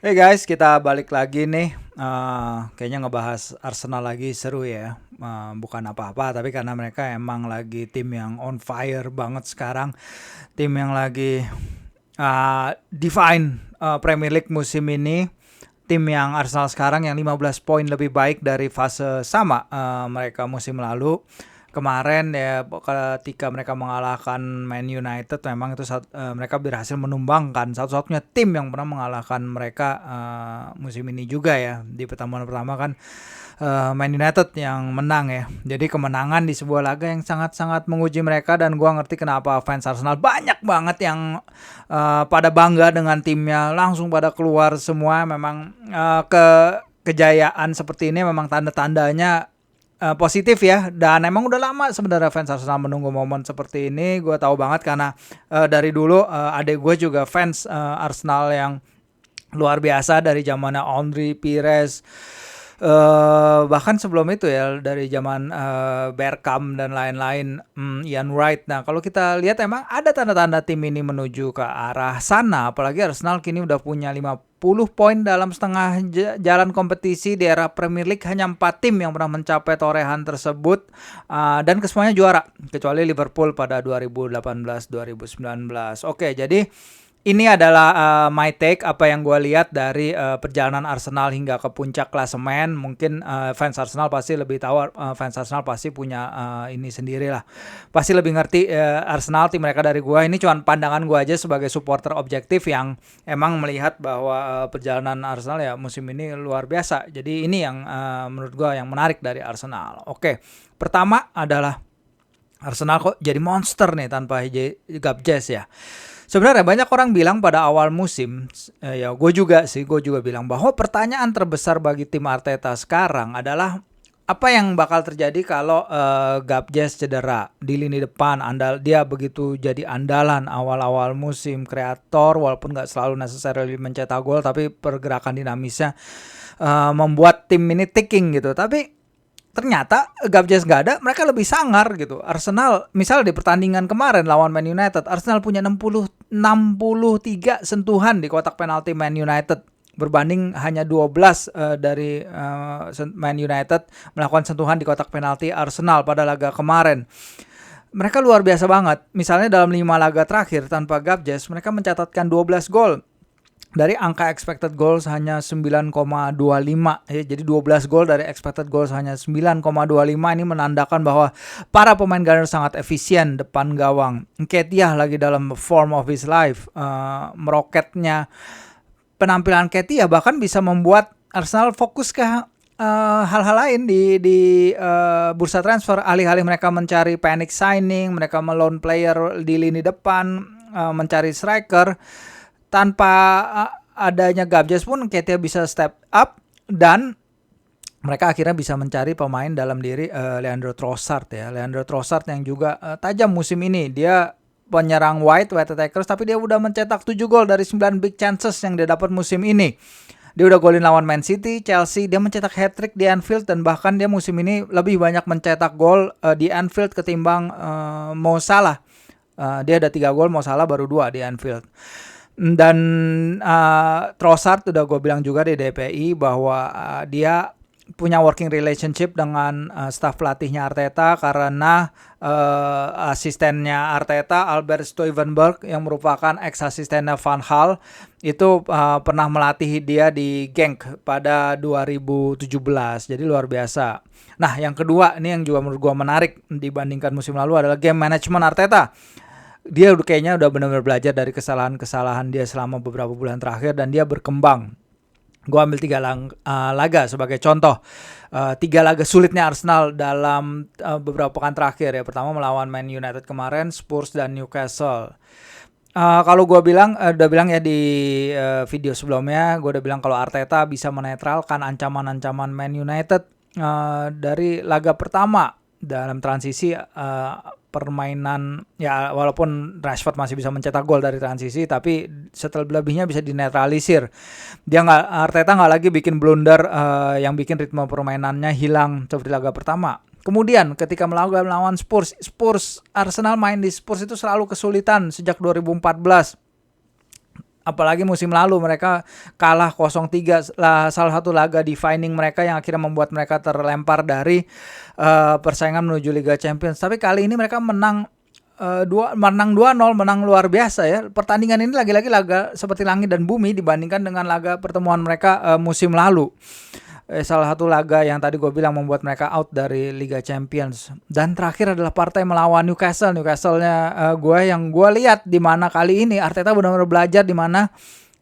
Hey guys, kita balik lagi nih. Kayaknya ngebahas Arsenal lagi seru ya. Bukan apa-apa, tapi karena mereka emang lagi tim yang on fire banget sekarang. Tim yang lagi define Premier League musim ini. Tim yang Arsenal sekarang yang 15 poin lebih baik dari fase sama mereka musim lalu. Kemarin ya ketika mereka mengalahkan Man United memang itu mereka berhasil menumbangkan satu-satunya tim yang pernah mengalahkan mereka musim ini juga ya. Di pertemuan pertama kan Man United yang menang ya. Jadi kemenangan di sebuah laga yang sangat-sangat menguji mereka, dan gua ngerti kenapa fans Arsenal banyak banget yang pada bangga dengan timnya, langsung pada keluar semua. Memang kejayaan seperti ini memang tanda-tandanya positif ya, dan emang udah lama sebenarnya fans Arsenal menunggu momen seperti ini. Gue tahu banget karena dari dulu adek gue juga fans Arsenal yang luar biasa dari zamannya Henry Pires, bahkan sebelum itu ya dari zaman Bergkamp dan lain-lain, Ian Wright. Nah kalau kita lihat emang ada tanda-tanda tim ini menuju ke arah sana, apalagi Arsenal kini udah punya 50 poin dalam setengah jalan kompetisi. Di era Premier League hanya 4 tim yang pernah mencapai torehan tersebut, dan kesemuanya juara kecuali Liverpool pada 2018-2019. Oke, jadi ini adalah my take, apa yang gue lihat dari perjalanan Arsenal hingga ke puncak klasemen. Mungkin fans Arsenal pasti lebih tahu, fans Arsenal pasti punya ini sendiri lah. Pasti lebih ngerti Arsenal tim mereka dari gue. Ini cuma pandangan gue aja sebagai supporter objektif yang emang melihat bahwa perjalanan Arsenal ya musim ini luar biasa. Jadi ini yang menurut gue yang menarik dari Arsenal. Oke, pertama adalah Arsenal kok jadi monster nih tanpa Gabjes ya. Sebenarnya banyak orang bilang pada awal musim, ya gue juga bilang bahwa pertanyaan terbesar bagi tim Arteta sekarang adalah apa yang bakal terjadi kalau Gabjes cedera di lini depan. Dia begitu jadi andalan awal-awal musim, kreator walaupun nggak selalu necessarily mencetak gol, tapi pergerakan dinamisnya membuat tim ini ticking gitu. Tapi ternyata Gabjes nggak ada, mereka lebih sangar gitu. Arsenal misalnya di pertandingan kemarin lawan Man United, Arsenal punya 63 sentuhan di kotak penalti Man United, berbanding hanya 12 dari Man United melakukan sentuhan di kotak penalti Arsenal pada laga kemarin. Mereka luar biasa banget. Misalnya dalam 5 laga terakhir tanpa Gabjes, mereka mencatatkan 12 gol. Dari angka expected goals hanya 9,25 ya, jadi 12 gol dari expected goals hanya 9,25. Ini menandakan bahwa para pemain Gunners sangat efisien depan gawang. Nketiah lagi dalam form of his life, meroketnya penampilan Nketiah bahkan bisa membuat Arsenal fokus ke hal-hal lain di bursa transfer. Alih-alih mereka mencari panic signing, mereka melone player di lini depan, mencari striker. Tanpa adanya Gabjes pun Nketiah bisa step up, dan mereka akhirnya bisa mencari pemain dalam diri Leandro Trossard ya. Leandro Trossard yang juga tajam musim ini. Dia penyerang white attackers, tapi dia udah mencetak 7 gol dari 9 big chances yang dia dapat musim ini. Dia udah golin lawan Man City, Chelsea, dia mencetak hat-trick di Anfield, dan bahkan dia musim ini lebih banyak mencetak gol di Anfield ketimbang Mo Salah. Dia ada 3 gol, Mo Salah baru 2 di Anfield. Dan Trossard udah gue bilang juga di DPI bahwa dia punya working relationship dengan staf pelatihnya Arteta, karena asistennya Arteta, Albert Stuivenberg, yang merupakan ex-asistennya Van Gaal, itu pernah melatih dia di Genk pada 2017. Jadi luar biasa. Nah yang kedua, ini yang juga menurut gue menarik dibandingkan musim lalu, adalah game management Arteta. Dia kayaknya udah benar-benar belajar dari kesalahan-kesalahan dia selama beberapa bulan terakhir, dan dia berkembang. Gue ambil 3 laga sebagai contoh. 3 laga sulitnya Arsenal dalam beberapa pekan terakhir ya. Pertama melawan Man United kemarin, Spurs dan Newcastle. Kalau gue udah bilang ya di video sebelumnya, gue udah bilang kalau Arteta bisa menetralkan ancaman-ancaman Man United dari laga pertama dalam transisi permainan ya. Walaupun Rashford masih bisa mencetak gol dari transisi, tapi setelah lebihnya bisa dinetralisir. Arteta nggak lagi bikin blunder yang bikin ritme permainannya hilang seperti laga pertama. Kemudian ketika melawan Spurs, Arsenal main di Spurs itu selalu kesulitan sejak 2014. Apalagi musim lalu mereka kalah 0-3 lah, salah satu laga defining mereka yang akhirnya membuat mereka terlempar dari persaingan menuju Liga Champions. Tapi kali ini mereka menang 2-0, menang luar biasa ya. Pertandingan ini lagi-lagi laga seperti langit dan bumi dibandingkan dengan laga pertemuan mereka musim lalu. Salah satu laga yang tadi gue bilang membuat mereka out dari Liga Champions. Dan terakhir adalah partai melawan Newcastle. Newcastle-nya yang gue lihat di mana kali ini Arteta benar-benar belajar di mana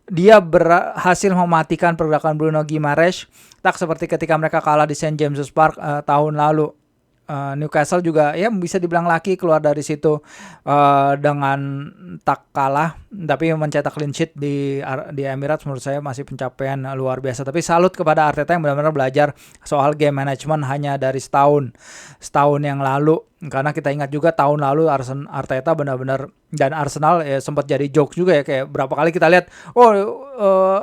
dia berhasil mematikan pergerakan Bruno Guimaraes, tak seperti ketika mereka kalah di St James's Park tahun lalu. Newcastle juga ya bisa dibilang laki keluar dari situ dengan tak kalah, tapi mencetak clean sheet di Emirates menurut saya masih pencapaian luar biasa. Tapi salut kepada Arteta yang benar-benar belajar soal game management hanya dari setahun yang lalu, karena kita ingat juga tahun lalu Arteta benar-benar dan Arsenal ya sempat jadi jokes juga ya, kayak berapa kali kita lihat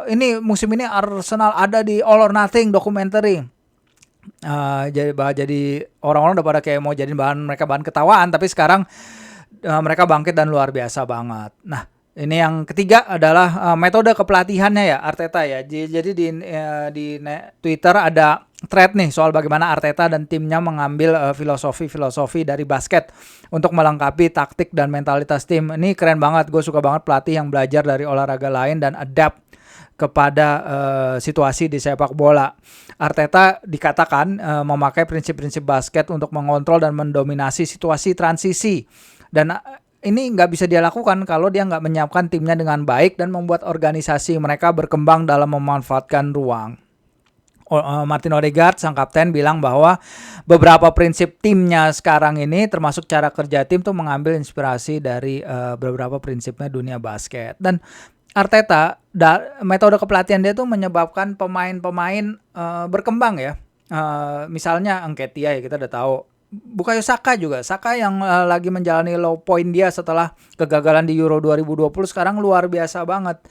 ini musim ini Arsenal ada di All or Nothing documentary. Jadi orang-orang udah pada kayak mau jadi bahan ketawaan, tapi sekarang mereka bangkit dan luar biasa banget. Nah, ini yang ketiga adalah metode kepelatihannya ya Arteta ya. Jadi di Twitter ada thread nih soal bagaimana Arteta dan timnya mengambil filosofi dari basket untuk melengkapi taktik dan mentalitas tim. Ini keren banget, gue suka banget pelatih yang belajar dari olahraga lain dan adapt kepada situasi di sepak bola. Arteta dikatakan memakai prinsip-prinsip basket untuk mengontrol dan mendominasi situasi transisi. Dan ini nggak bisa dia lakukan kalau dia nggak menyiapkan timnya dengan baik dan membuat organisasi mereka berkembang dalam memanfaatkan ruang. Martin Odegaard, sang kapten, bilang bahwa beberapa prinsip timnya sekarang ini termasuk cara kerja tim tuh mengambil inspirasi dari beberapa prinsipnya dunia basket. Dan Arteta, metode kepelatihan dia tuh menyebabkan pemain-pemain berkembang ya. Misalnya Nketiah ya kita udah tahu. Bukayo Saka juga. Saka yang lagi menjalani low point dia setelah kegagalan di Euro 2020 sekarang luar biasa banget.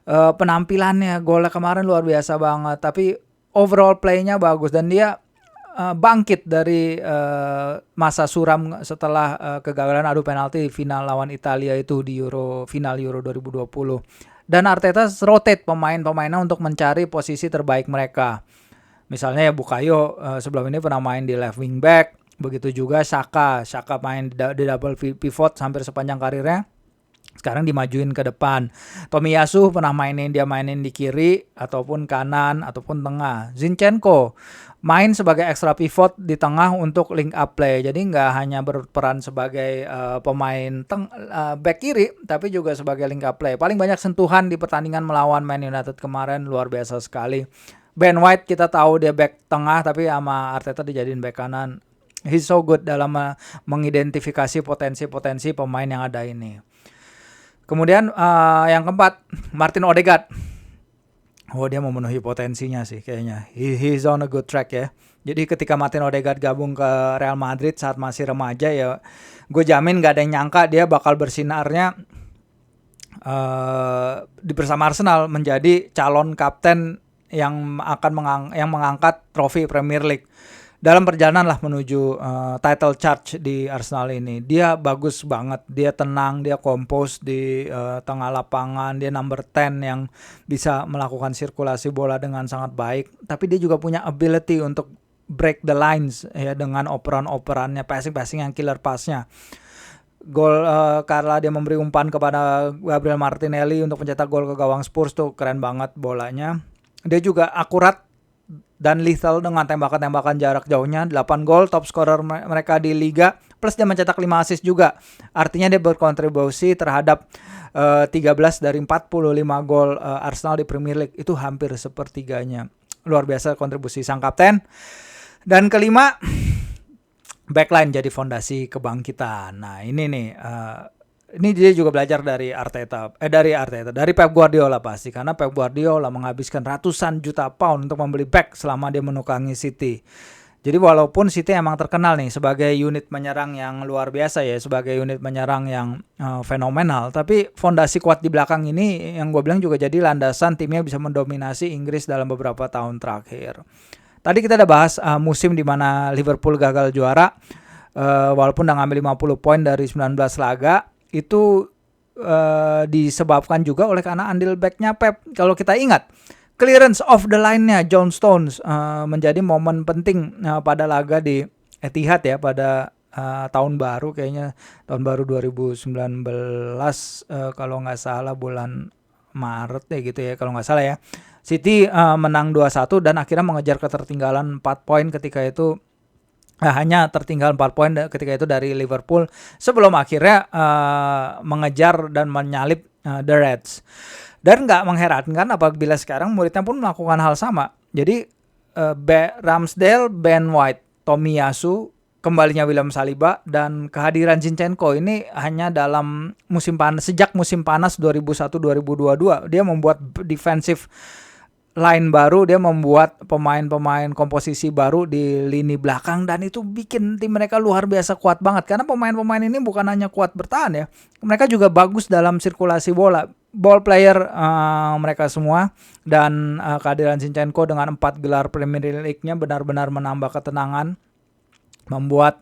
Penampilannya, golnya kemarin luar biasa banget. Tapi overall play-nya bagus dan dia bangkit dari masa suram setelah kegagalan adu penalti di final lawan Italia itu di final Euro 2020. Dan Arteta rotate pemain-pemainnya untuk mencari posisi terbaik mereka. Misalnya ya Bukayo sebelum ini pernah main di left wing back, begitu juga Saka main di double pivot hampir sepanjang karirnya. Sekarang dimajuin ke depan. Tomiyasu pernah mainin di kiri ataupun kanan ataupun tengah. Zinchenko main sebagai extra pivot di tengah untuk link up play. Jadi nggak hanya berperan sebagai pemain back kiri, tapi juga sebagai link up play. Paling banyak sentuhan di pertandingan melawan Man United kemarin, luar biasa sekali. Ben White kita tahu dia back tengah, tapi sama Arteta dijadiin back kanan. He's so good dalam mengidentifikasi potensi-potensi pemain yang ada ini. Kemudian yang keempat, Martin Odegaard. Dia memenuhi potensinya sih kayaknya. He's on a good track ya. Jadi ketika Martin Odegaard gabung ke Real Madrid saat masih remaja ya, gue jamin gak ada yang nyangka dia bakal bersinarnya bersama Arsenal menjadi calon kapten yang akan mengangkat trofi Premier League. Dalam perjalanan lah menuju title charge di Arsenal ini, dia bagus banget, dia tenang, dia compose di tengah lapangan, dia number 10 yang bisa melakukan sirkulasi bola dengan sangat baik, tapi dia juga punya ability untuk break the lines ya dengan operan-operannya, passing yang killer passnya. Gol karena dia memberi umpan kepada Gabriel Martinelli untuk mencetak gol ke gawang Spurs tuh keren banget bolanya. Dia juga akurat dan lethal dengan tembakan-tembakan jarak jauhnya. 8 gol, top scorer mereka di liga, plus dia mencetak 5 assist juga. Artinya dia berkontribusi terhadap 13 dari 45 gol Arsenal di Premier League. Itu hampir sepertiganya. Luar biasa kontribusi sang kapten. Dan kelima, backline jadi fondasi kebangkitan. Nah ini nih, ini dia juga belajar dari dari Pep Guardiola pasti, karena Pep Guardiola menghabiskan ratusan juta pound untuk membeli back selama dia menukangi City. Jadi walaupun City emang terkenal nih sebagai unit menyerang yang luar biasa ya, sebagai unit menyerang yang fenomenal, tapi fondasi kuat di belakang ini yang gue bilang juga jadi landasan timnya bisa mendominasi Inggris dalam beberapa tahun terakhir. Tadi kita udah bahas musim di mana Liverpool gagal juara, walaupun udah ngambil 50 poin dari 19 laga. Itu disebabkan juga oleh karena andil backnya Pep. Kalau kita ingat, clearance of the line-nya John Stones menjadi momen penting pada laga di Etihad ya pada tahun baru, kayaknya tahun baru 2019 kalau nggak salah bulan Maret ya gitu ya kalau nggak salah ya. City menang 2-1 dan akhirnya mengejar ketertinggalan 4 poin ketika itu. Hanya tertinggal 4 poin ketika itu dari Liverpool sebelum akhirnya mengejar dan menyalip The Reds. Dan nggak mengherankan apabila sekarang muridnya pun melakukan hal sama. Jadi Ramsdale, Ben White, Tomiyasu, kembalinya William Saliba, dan kehadiran Zinchenko ini hanya dalam sejak musim panas 2001-2022. Dia membuat defensive line baru, dia membuat pemain-pemain komposisi baru di lini belakang, dan itu bikin tim mereka luar biasa kuat banget karena pemain-pemain ini bukan hanya kuat bertahan ya, mereka juga bagus dalam sirkulasi bola, ball player mereka semua. Dan kehadiran Zinchenko dengan 4 gelar Premier League-nya benar-benar menambah ketenangan, membuat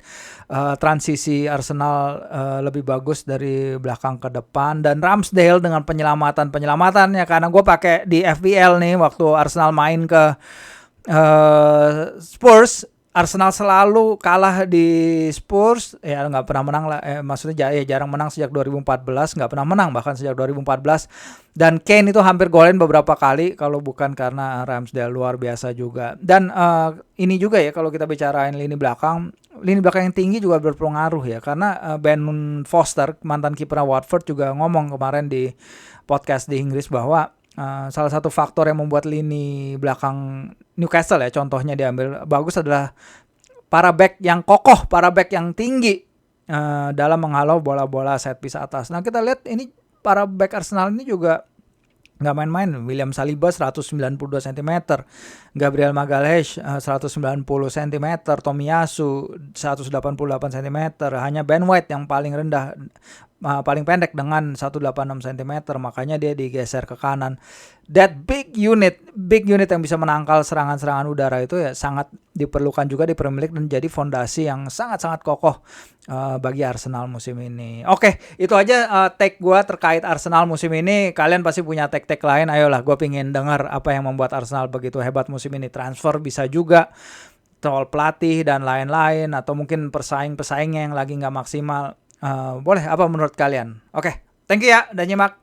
transisi Arsenal lebih bagus dari belakang ke depan. Dan Ramsdale dengan penyelamatannya, karena gue pakai di FPL nih waktu Arsenal main ke Spurs, Arsenal selalu kalah di Spurs ya, nggak pernah menang lah, maksudnya jarang menang sejak 2014, nggak pernah menang bahkan sejak 2014. Dan Kane itu hampir golin beberapa kali kalau bukan karena Ramsdale, luar biasa juga. Dan ini juga ya kalau kita bicarain lini belakang yang tinggi juga berpengaruh ya, karena Ben Foster, mantan kiper Watford, juga ngomong kemarin di podcast di Inggris bahwa salah satu faktor yang membuat lini belakang Newcastle ya contohnya diambil bagus adalah para back yang kokoh, para back yang tinggi dalam menghalau bola-bola set piece atas. Nah kita lihat ini para back Arsenal ini juga nggak main-main. William Saliba 192 cm, Gabriel Magalhaes 190 cm, Tomiyasu 188 cm, hanya Ben White yang paling rendah, paling pendek dengan 186 cm, makanya dia digeser ke kanan. That big unit yang bisa menangkal serangan-serangan udara itu ya sangat diperlukan juga di Premier League dan jadi fondasi yang sangat-sangat kokoh bagi Arsenal musim ini. Oke, itu aja take gue terkait Arsenal musim ini. Kalian pasti punya take lain, ayolah, gue pengen dengar apa yang membuat Arsenal begitu hebat musim ini. Transfer bisa juga, soal pelatih dan lain-lain, atau mungkin pesaingnya yang lagi nggak maksimal. Boleh, apa menurut kalian? Oke, thank you ya udah nyimak.